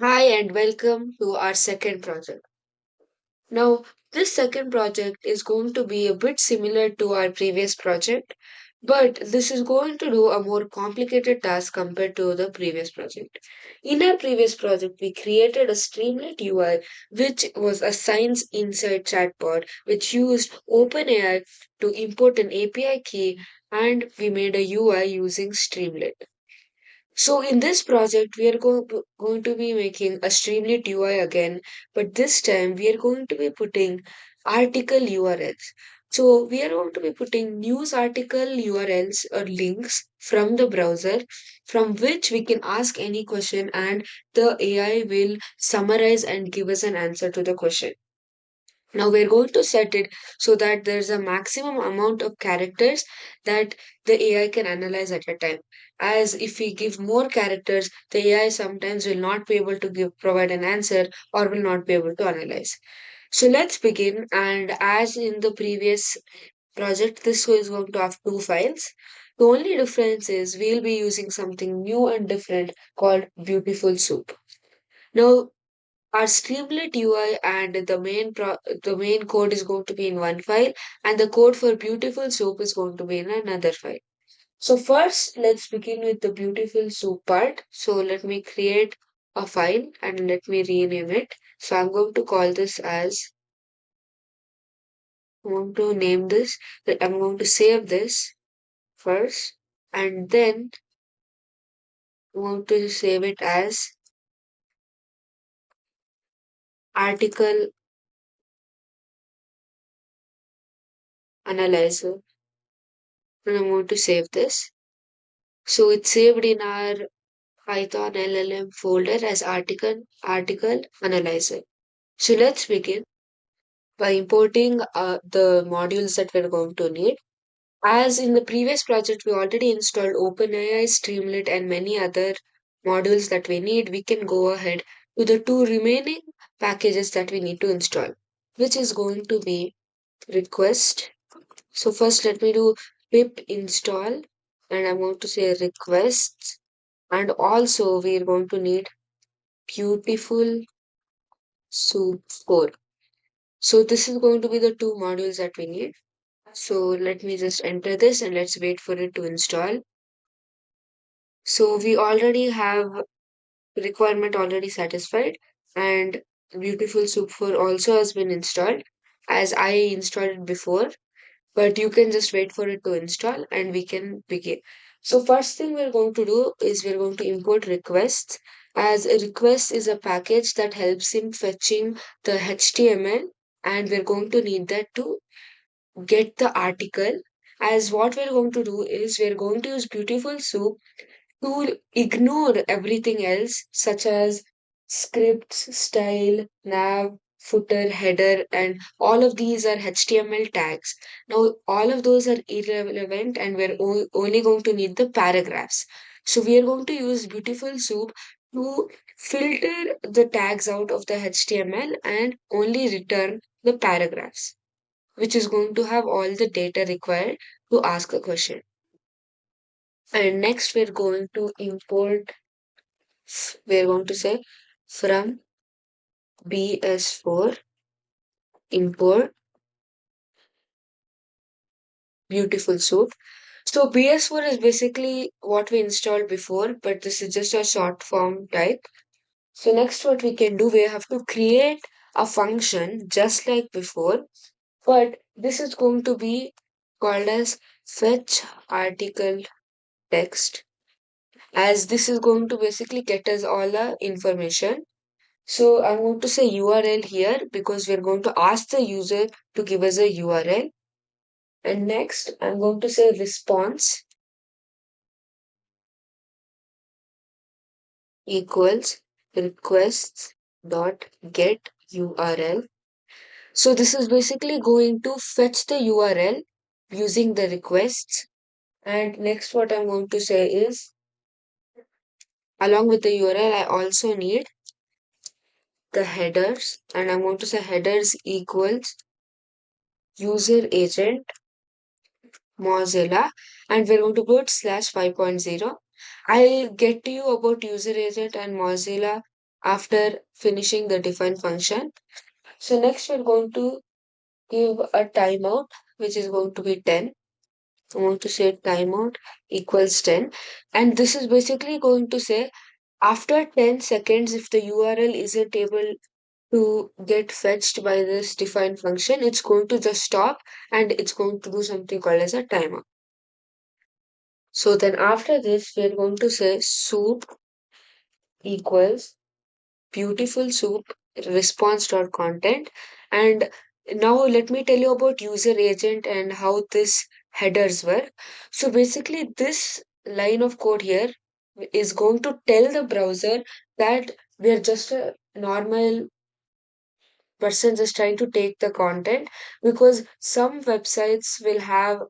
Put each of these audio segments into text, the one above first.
Hi and welcome to our second project. Now, this second project is going to be a bit similar to our previous project, but this is going to do a more complicated task compared to the previous project. In our previous project, we created a Streamlit UI, which was a science insight chatbot, which used OpenAI to import an API key, and we made a UI using Streamlit. So in this project, we are going to be making a Streamlit UI again, but this time we are going to be putting article URLs. So we are going to be putting news article URLs or links from the browser from which we can ask any question and the AI will summarize and give us an answer to the question. Now we're going to set it so that there's a maximum amount of characters that the AI can analyze at a time. As if we give more characters, the AI sometimes will not be able to provide an answer or will not be able to analyze. So let's begin. And as in the previous project, this is going to have two files. The only difference is we'll be using something new and different called Beautiful Soup. Now our Streamlit UI and the main code is going to be in one file, and the code for Beautiful Soup is going to be in another file. So first, let's begin with the Beautiful Soup part. So let me create a file and let me rename it. So I'm going to call this as I'm going to name this. I'm going to save this first, and then I'm going to save it as article analyzer, and I'm going to save this. So it's saved in our Python LLM folder as article analyzer. So let's begin by importing the modules that we're going to need. As in the previous project, we already installed OpenAI, Streamlit, and many other modules that we need. We can go ahead to the two remaining packages that we need to install, which is going to be request. So first, let me do pip install, and I'm going to say requests, and also we're going to need beautiful soup 4. So this is going to be the two modules that we need. So let me just enter this and let's wait for it to install. So we already have requirement already satisfied, and beautiful soup 4 also has been installed as I installed it before, but you can just wait for it to install and we can begin. So first thing we're going to do is we're going to import requests, as a request is a package that helps in fetching the HTML, and we're going to need that to get the article. As what we're going to do is we're going to use beautiful soup to ignore everything else, such as scripts, style, nav, footer, header, and all of these are HTML tags. Now, all of those are irrelevant, and we're only going to need the paragraphs. So, we are going to use Beautiful Soup to filter the tags out of the HTML and only return the paragraphs, which is going to have all the data required to ask a question. And next, we're going to say from BS4 import beautiful soup. So BS4 is basically what we installed before, but this is just a short form type. So next what we can do, we have to create a function just like before, but this is going to be called as fetch article text, as this is going to basically get us all the information. So I'm going to say URL here because we're going to ask the user to give us a URL. And next, I'm going to say response equals requests dot get URL. So this is basically going to fetch the URL using the requests. And next, what I'm going to say is along with the URL, I also need the headers, and I'm going to say headers equals user agent Mozilla, and we're going to put slash 5.0. I'll get to you about user agent and Mozilla after finishing the define function. So next we're going to give a timeout, which is going to be 10. I want to say timeout equals 10. And this is basically going to say after 10 seconds, if the URL isn't able to get fetched by this define function, it's going to just stop and it's going to do something called as a timer. So then after this, we're going to say soup equals beautiful soup response.content. And now let me tell you about user agent and how this headers work. So basically this line of code here is going to tell the browser that we are just a normal person just trying to take the content, because some websites will have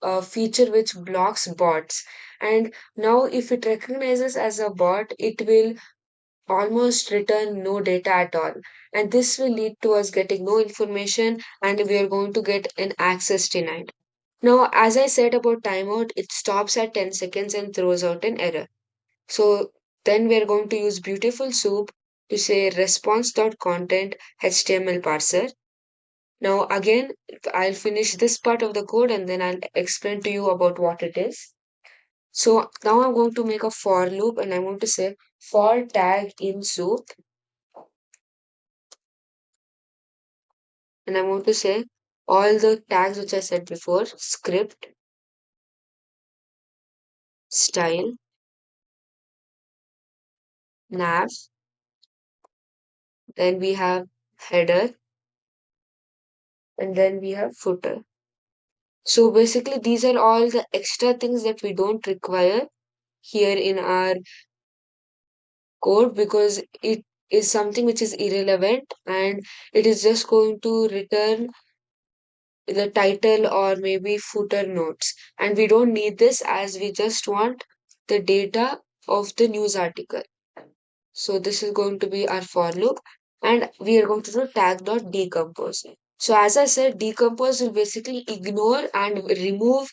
a feature which blocks bots. And now if it recognizes as a bot, it will almost return no data at all. And this will lead to us getting no information and we are going to get an access denied. Now, as I said about timeout, it stops at 10 seconds and throws out an error. So then we are going to use beautiful soup to say response.content HTML parser. Now again, I'll finish this part of the code and then I'll explain to you about what it is. So now I'm going to make a for loop and I'm going to say for tag in soup, and I'm going to say all the tags which I said before: script, style, nav, then we have header, and then we have footer. So basically, these are all the extra things that we don't require here in our code, because it is something which is irrelevant and it is just going to return the title or maybe footer notes. And we don't need this as we just want the data of the news article. So this is going to be our for loop and we are going to do tag.decompose. So as I said, decompose will basically ignore and remove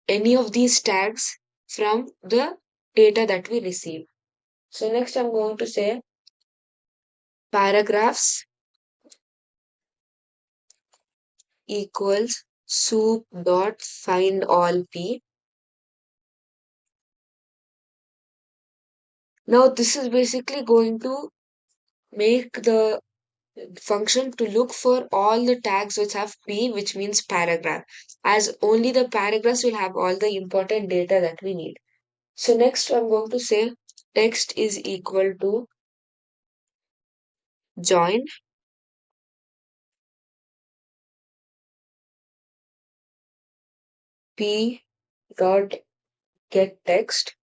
any of these tags from the data that we receive. So next I'm going to say paragraphs equals soup dot find all p. Now this is basically going to make the function to look for all the tags which have p, which means paragraph, as only the paragraphs will have all the important data that we need. So next I'm going to say text is equal to join p dot get text,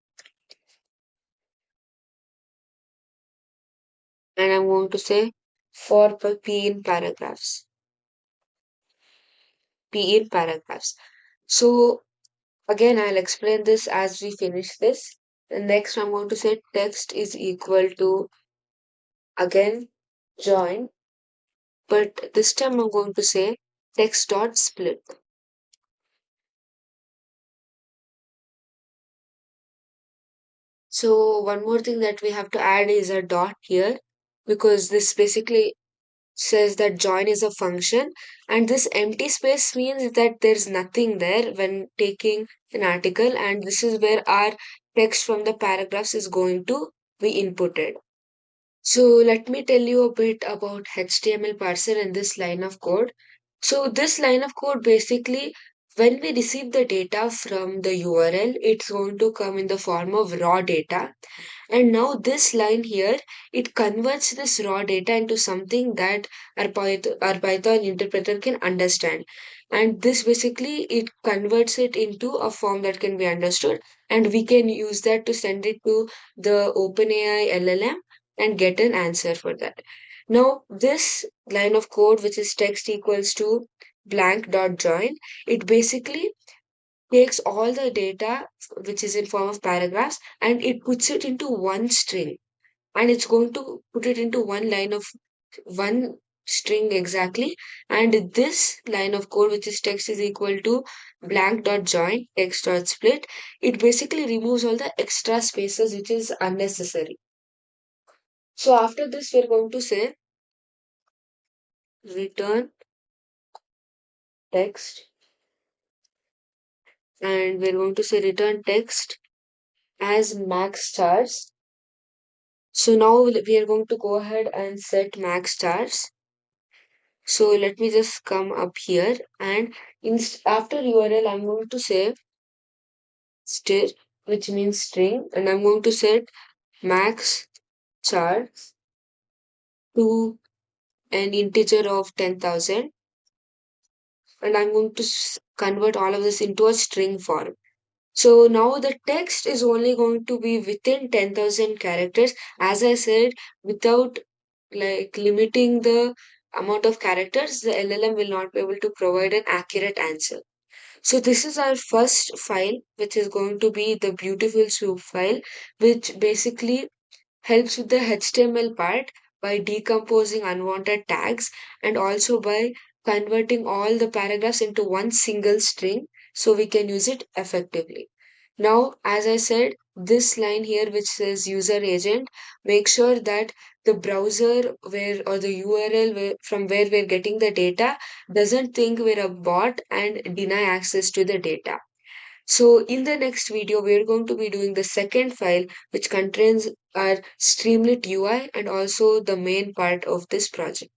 and I'm going to say for p in paragraphs. P in paragraphs. So again, I'll explain this as we finish this. And next, I'm going to say text is equal to again join, but this time I'm going to say text dot split. So one more thing that we have to add is a dot here, because this basically says that join is a function, and this empty space means that there's nothing there when taking an article, and this is where our text from the paragraphs is going to be inputted. So let me tell you a bit about HTML parser and this line of code. So this line of code basically, when we receive the data from the URL, it's going to come in the form of raw data. And now this line here, it converts this raw data into something that our Python interpreter can understand. And this basically, it converts it into a form that can be understood. And we can use that to send it to the OpenAI LLM and get an answer for that. Now, this line of code, which is text equals to blank dot join, it basically takes all the data which is in form of paragraphs and it puts it into one string, and it's going to put it into one line of one string exactly. And this line of code, which is text is equal to blank dot join text dot split, it basically removes all the extra spaces which is unnecessary. So after this, we're going to say return text, and we're going to say return text as max stars. So now we are going to go ahead and set max stars. So let me just come up here and after URL, I'm going to say str, which means string, and I'm going to set max chars to an integer of 10,000, and I'm going to convert all of this into a string form. So now the text is only going to be within 10,000 characters, as I said, without like limiting the amount of characters, the LLM will not be able to provide an accurate answer. So this is our first file, which is going to be the beautiful soup file, which basically helps with the HTML part by decomposing unwanted tags and also by converting all the paragraphs into one single string so we can use it effectively. Now, as I said, this line here which says user agent, make sure that the browser where or the URL from where we're getting the data doesn't think we're a bot and deny access to the data. So in the next video, we are going to be doing the second file, which contains our Streamlit UI and also the main part of this project.